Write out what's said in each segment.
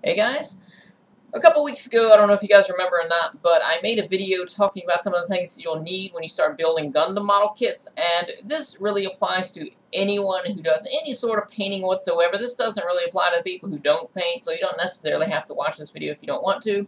Hey guys, a couple weeks ago, I don't know if you guys remember or not, but I made a video talking about some of the things you'll need when you start building Gundam model kits, and this really applies to anyone who does any sort of painting whatsoever. This doesn't really apply to people who don't paint, so you don't necessarily have to watch this video if you don't want to.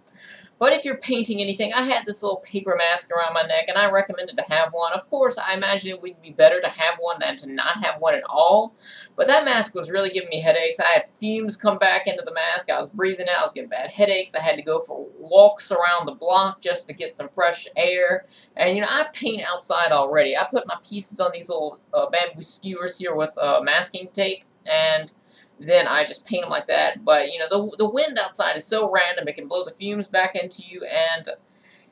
But if you're painting anything, I had this little paper mask around my neck, and I recommended to have one. Of course, I imagine it would be better to have one than to not have one at all. But that mask was really giving me headaches. I had fumes come back into the mask. I was breathing out. I was getting bad headaches. I had to go for walks around the block just to get some fresh air. And, you know, I paint outside already. I put my pieces on these little bamboo skewers here with masking tape, and then I just paint them like that. But, you know, the wind outside is so random, it can blow the fumes back into you, and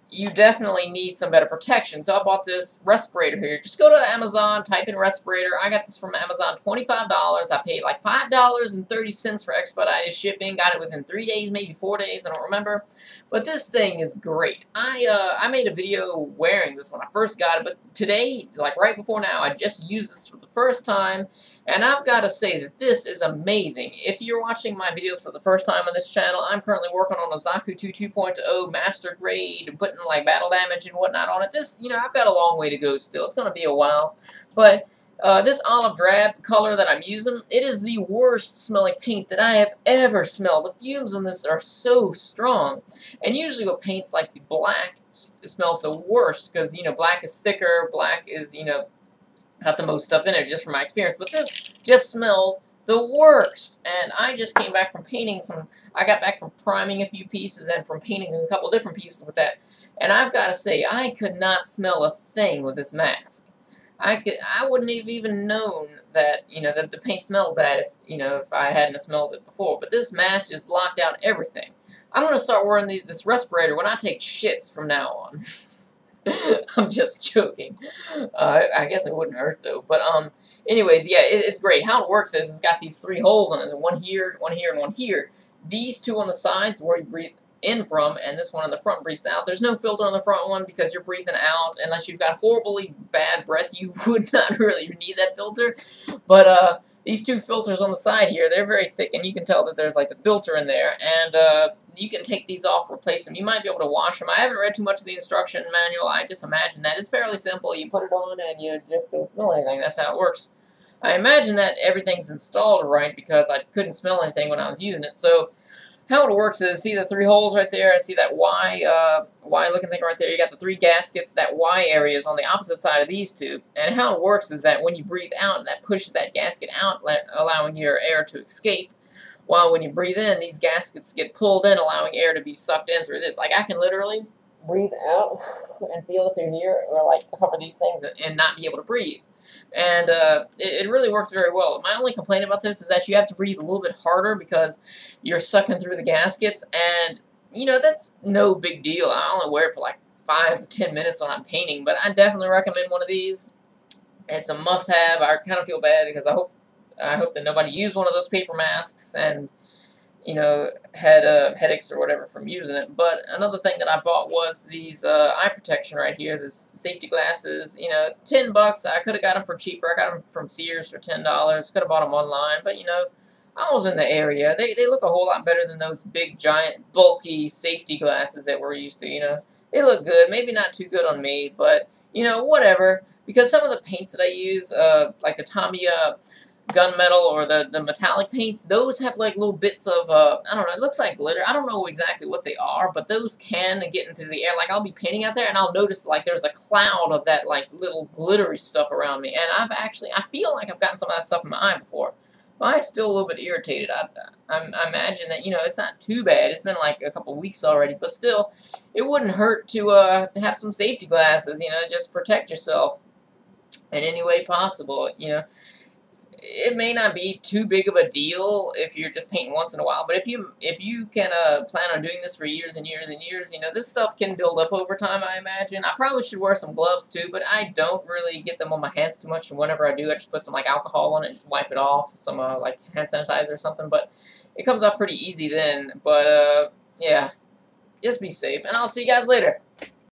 you definitely need some better protection. So I bought this respirator here. Just go to Amazon, type in respirator. I got this from Amazon, $25. I paid like $5.30 for expedited shipping. Got it within 3 days, maybe 4 days, I don't remember. But this thing is great. I made a video wearing this when I first got it, but today, like right before now, I just used this for the first time. And I've got to say that this is amazing. If you're watching my videos for the first time on this channel, I'm currently working on a Zaku 2 2.0 Master Grade and putting like battle damage and whatnot on it. This, you know, I've got a long way to go still. It's going to be a while. But this olive drab color that I'm using, it is the worst smelling paint that I have ever smelled. The fumes on this are so strong. And usually with paints like the black, it smells the worst because, you know, black is thicker, black is, you know, not the most stuff in it, just from my experience. But this just smells the worst. And I just came back from painting some, I got back from priming a few pieces and from painting a couple different pieces with that. And I've got to say, I could not smell a thing with this mask. I wouldn't have even known that, you know, that the paint smelled bad if, you know, if I hadn't smelled it before. But this mask just blocked out everything. I'm going to start wearing this respirator when I take shits from now on. I'm just joking. I guess it wouldn't hurt though. But anyways, yeah, it's great. How it works is it's got these 3 holes on it, one here, one here, and one here. These 2 on the sides where you breathe in from, and this one on the front breathes out. There's no filter on the front one because you're breathing out. Unless you've got horribly bad breath, you would not really need that filter. But these 2 filters on the side here, they're very thick, and you can tell that there's like the filter in there, and you can take these off, replace them. You might be able to wash them. I haven't read too much of the instruction manual. I just imagine that it's fairly simple. You put it on and you just don't smell anything. That's how it works. I imagine that everything's installed right because I couldn't smell anything when I was using it. So how it works is, see the 3 holes right there, and see that Y looking thing right there. You got the 3 gaskets. That Y area is on the opposite side of these 2. And how it works is that when you breathe out, that pushes that gasket out, allowing your air to escape. While when you breathe in, these gaskets get pulled in, allowing air to be sucked in through this. Like, I can literally breathe out and feel it through here, or like cover these things and not be able to breathe. And it really works very well. My only complaint about this is that you have to breathe a little bit harder because you're sucking through the gaskets, and, you know, that's no big deal. I only wear it for like 5 to 10 minutes when I'm painting, but I definitely recommend one of these. It's a must-have. I kind of feel bad because I hope that nobody used one of those paper masks and, you know, had headaches or whatever from using it. But another thing that I bought was these eye protection right here, this safety glasses. You know, $10. I could have got them for cheaper. I got them from Sears for $10. Could have bought them online, but, you know, I was in the area. They look a whole lot better than those big, giant, bulky safety glasses that we're used to, you know. They look good. Maybe not too good on me, but, you know, whatever. Because some of the paints that I use, like the Tamiya gunmetal or the metallic paints, those have like little bits of, I don't know, it looks like glitter. I don't know exactly what they are, but those can get into the air. Like, I'll be painting out there and I'll notice like there's a cloud of that like little glittery stuff around me. And I feel like I've gotten some of that stuff in my eye before. My eye's still a little bit irritated. I imagine that, you know, it's not too bad. It's been like a couple weeks already, but still, it wouldn't hurt to have some safety glasses, you know, just protect yourself in any way possible, you know. It may not be too big of a deal if you're just painting once in a while, but if you can plan on doing this for years and years and years, you know, this stuff can build up over time, I imagine. I probably should wear some gloves too, but I don't really get them on my hands too much, and whenever I do, I just put some like alcohol on it and just wipe it off, some like hand sanitizer or something, but it comes off pretty easy then. But yeah, just be safe, and I'll see you guys later.